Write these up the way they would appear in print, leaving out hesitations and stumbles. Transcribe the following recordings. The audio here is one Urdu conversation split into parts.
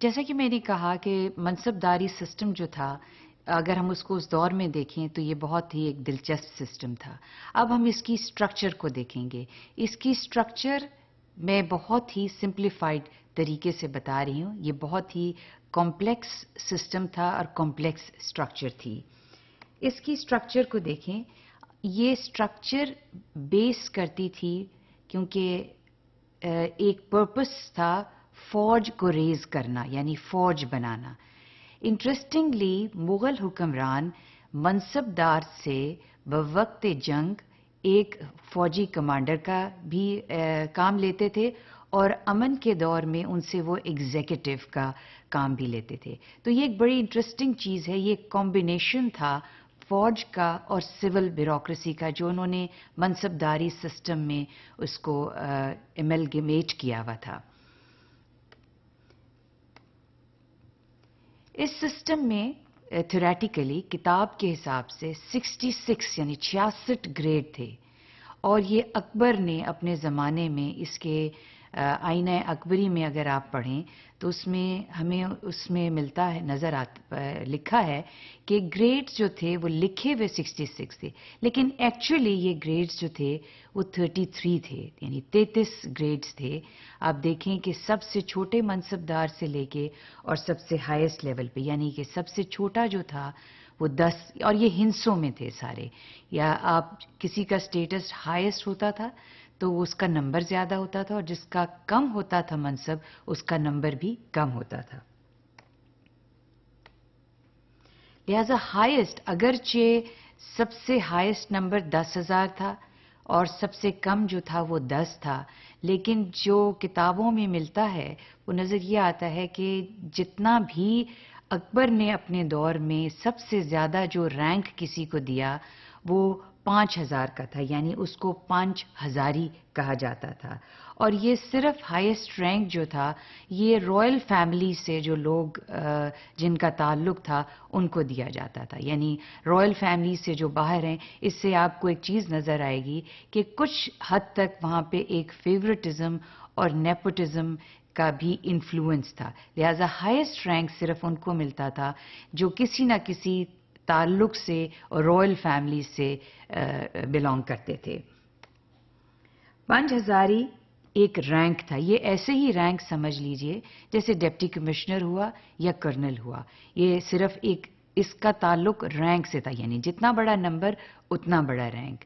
جیسا کہ میں نے کہا کہ منصبداری سسٹم جو تھا، اگر ہم اس کو اس دور میں دیکھیں تو یہ بہت ہی ایک دلچسپ سسٹم تھا۔ اب ہم اس کی سٹرکچر کو دیکھیں گے۔ اس کی سٹرکچر میں بہت ہی سمپلیفائڈ طریقے سے بتا رہی ہوں۔ یہ بہت ہی کمپلیکس سسٹم تھا اور کمپلیکس سٹرکچر تھی۔ اس کی سٹرکچر کو دیکھیں۔ یہ سٹرکچر بیس کرتی تھی کیونکہ ایک پرپس تھا فوج کو ریز کرنا، یعنی فوج بنانا۔ انٹرسٹنگلی مغل حکمران منصبدار سے بوقت جنگ ایک فوجی کمانڈر کا بھی کام لیتے تھے اور امن کے دور میں ان سے وہ ایگزیکٹو کا کام بھی لیتے تھے۔ تو یہ ایک بڑی انٹرسٹنگ چیز ہے۔ یہ کمبینیشن تھا فوج کا اور سول بیوروکریسی کا، جو انہوں نے منصبداری سسٹم میں اس کو ایملگمیٹ کیا ہوا تھا۔ اس سسٹم میں تھیوریٹیکلی کتاب کے حساب سے 66 یعنی 66 گریڈ تھے، اور یہ اکبر نے اپنے زمانے میں اس کے آئینہ اکبری میں اگر آپ پڑھیں تو اس میں ہمیں اس میں ملتا ہے، نظر لکھا ہے کہ گریڈز جو تھے وہ لکھے ہوئے 66 تھے، لیکن ایکچولی یہ گریڈز جو تھے وہ 33 تھے، یعنی 33 گریڈز تھے۔ آپ دیکھیں کہ سب سے چھوٹے منصبدار سے لے کے اور سب سے ہائیسٹ لیول پہ، یعنی کہ سب سے چھوٹا جو تھا وہ 10، اور یہ ہنسوں میں تھے سارے، یا آپ کسی کا سٹیٹس ہائیسٹ ہوتا تھا تو اس کا نمبر زیادہ ہوتا تھا، اور جس کا کم ہوتا تھا منصب اس کا نمبر بھی کم ہوتا تھا۔ لہذا ہائیسٹ، اگرچہ سب سے ہائیسٹ نمبر 10,000 تھا اور سب سے کم جو تھا وہ 10 تھا، لیکن جو کتابوں میں ملتا ہے وہ نظر یہ آتا ہے کہ جتنا بھی اکبر نے اپنے دور میں سب سے زیادہ جو رینک کسی کو دیا وہ 5,000 کا تھا، یعنی اس کو 5 ہزاری کہا جاتا تھا۔ اور یہ صرف ہائیسٹ رینک جو تھا یہ رائل فیملی سے جو لوگ جن کا تعلق تھا ان کو دیا جاتا تھا، یعنی رائل فیملی سے جو باہر ہیں۔ اس سے آپ کو ایک چیز نظر آئے گی کہ کچھ حد تک وہاں پہ ایک فیورٹزم اور نیپوٹزم کا بھی انفلوئنس تھا، لہذا ہائیسٹ رینک صرف ان کو ملتا تھا جو کسی نہ کسی تعلق سے اور رائل فیملی سے بلانگ کرتے تھے۔ 5 ہزاری ایک رینک تھا۔ یہ ایسے ہی رینک سمجھ لیجئے جیسے ڈپٹی کمشنر ہوا یا کرنل ہوا، یہ صرف ایک اس کا تعلق رینک سے تھا، یعنی جتنا بڑا نمبر اتنا بڑا رینک۔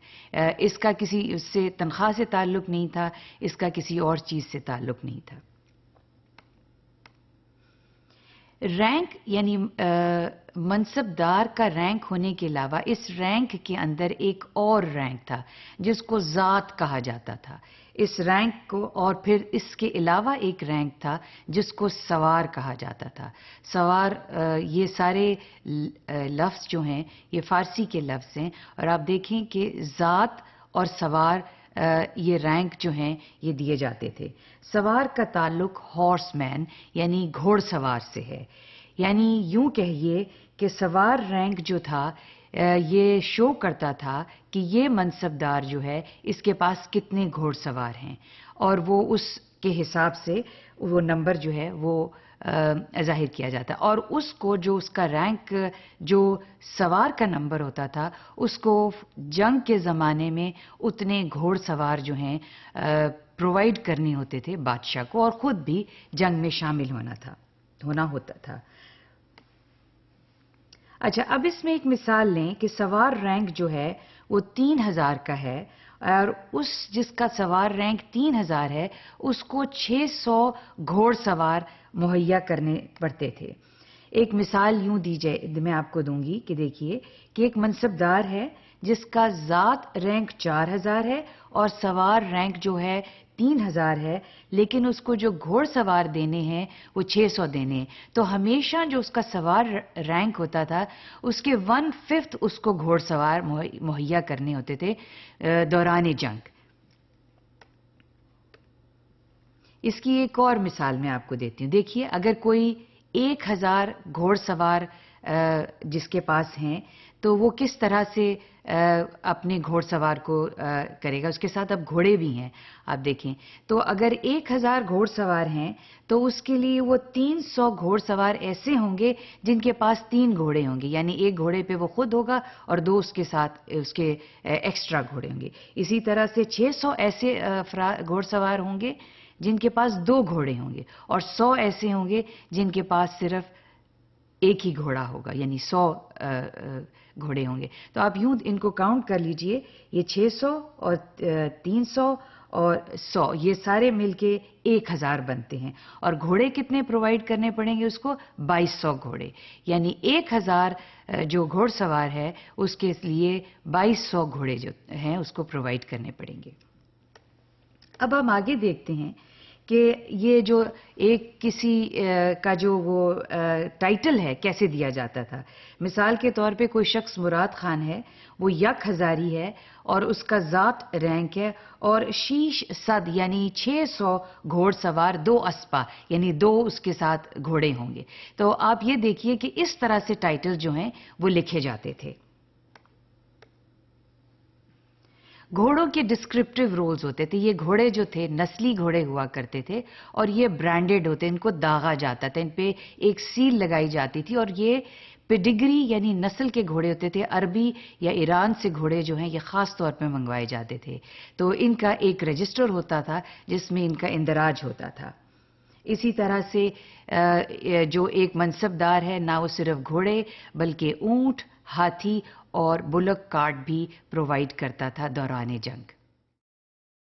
اس کا کسی اس سے تنخواہ سے تعلق نہیں تھا، اس کا کسی اور چیز سے تعلق نہیں تھا۔ رینک یعنی منصبدار کا رینک ہونے کے علاوہ اس رینک کے اندر ایک اور رینک تھا جس کو ذات کہا جاتا تھا۔ اس رینک کو، اور پھر اس کے علاوہ ایک رینک تھا جس کو سوار کہا جاتا تھا۔ سوار، یہ سارے لفظ جو ہیں یہ فارسی کے لفظ ہیں، اور آپ دیکھیں کہ ذات اور سوار یہ رینک جو ہیں یہ دیے جاتے تھے۔ سوار کا تعلق ہارس مین یعنی گھوڑ سوار سے ہے، یعنی یوں کہیے کہ سوار رینک جو تھا یہ شو کرتا تھا کہ یہ منصبدار جو ہے اس کے پاس کتنے گھوڑ سوار ہیں، اور وہ اس کے حساب سے وہ نمبر جو ہے وہ ظاہر کیا جاتا ہے، اور اس کو جو اس کا رینک جو سوار کا نمبر ہوتا تھا اس کو جنگ کے زمانے میں اتنے گھوڑ سوار جو ہیں پرووائڈ کرنے ہوتے تھے بادشاہ کو، اور خود بھی جنگ میں شامل ہونا ہوتا تھا۔ اچھا، اب اس میں ایک مثال لیں کہ سوار رینک جو ہے وہ 3,000 کا ہے، اور اس جس کا سوار رینک 3,000 ہے اس کو 600 گھوڑ سوار مہیا کرنے پڑتے تھے۔ ایک مثال یوں دی جائے میں آپ کو دوں گی کہ دیکھیے کہ ایک منصبدار ہے جس کا ذات رینک 4,000 ہے اور سوار رینک جو ہے 3,000 ہے، لیکن اس کو جو گھوڑ سوار دینے ہیں وہ 600 دینے ہیں، تو ہمیشہ جو اس کا سوار رینک ہوتا تھا اس کے 1/5 اس کو گھوڑ سوار مہیا کرنے ہوتے تھے دوران جنگ۔ اس کی ایک اور مثال میں آپ کو دیتی ہوں۔ دیکھیے، اگر کوئی 1,000 گھوڑ سوار جس کے پاس ہیں تو وہ کس طرح سے اپنے گھوڑ سوار کو کرے گا. اس کے ساتھ اب گھوڑے بھی ہیں آپ دیکھیں. تو اگر 1000 گھوڑ سوار ہیں تو اس کے لیے وہ 300 گھوڑ سوار ایسے ہوں گے جن کے پاس 3 گھوڑے ہوں گے. یعنی ایک گھوڑے پہ وہ خود ہوگا اور 2 اس کے ساتھ اس کے ایکسٹرا گھوڑے ہوں گے. اسی طرح سے 600 ایسے گھوڑ سوار ہوں گے جن کے پاس 2 گھوڑے ہوں گے اور 100 ایسے ہوں گے جن کے پاس صرف ایک ہی گھوڑا ہوگا. یعنی 100 گھوڑے ہوں گے. تو آپ یوں ان کو کاؤنٹ کر لیجئے. یہ 600 اور 300 اور 100 یہ سارے مل کے 1000 بنتے ہیں. اور گھوڑے کتنے پرووائڈ کرنے پڑیں گے اس کو؟ 2200 گھوڑے. یعنی 1000 جو گھوڑ سوار ہے اس کے لیے 2200 گھوڑے جو ہیں اس کو پرووائڈ کرنے پڑیں گے. اب ہم آگے دیکھتے ہیں کہ یہ جو ایک کسی کا جو وہ ٹائٹل ہے کیسے دیا جاتا تھا. مثال کے طور پہ کوئی شخص مراد خان ہے، وہ 1000 ہے اور اس کا ذات رینک ہے اور شیش صد یعنی 600 گھوڑ سوار 2 اسپا یعنی 2 اس کے ساتھ گھوڑے ہوں گے. تو آپ یہ دیکھیے کہ اس طرح سے ٹائٹل جو ہیں وہ لکھے جاتے تھے. گھوڑوں کے ڈسکرپٹیو رولز ہوتے تھے. یہ گھوڑے جو تھے نسلی گھوڑے ہوا کرتے تھے اور یہ برانڈڈ ہوتے، ان کو داغا جاتا تھا، ان پہ ایک سیل لگائی جاتی تھی اور یہ پیڈگری یعنی نسل کے گھوڑے ہوتے تھے. عربی یا ایران سے گھوڑے جو ہیں یہ خاص طور پہ منگوائے جاتے تھے. تو ان کا ایک رجسٹر ہوتا تھا جس میں ان کا اندراج ہوتا تھا. اسی طرح سے جو ایک منصبدار ہے نہ وہ صرف گھوڑے بلکہ اونٹ، ہاتھی اور بلک کارٹ بھی پرووائیڈ کرتا تھا دوران جنگ.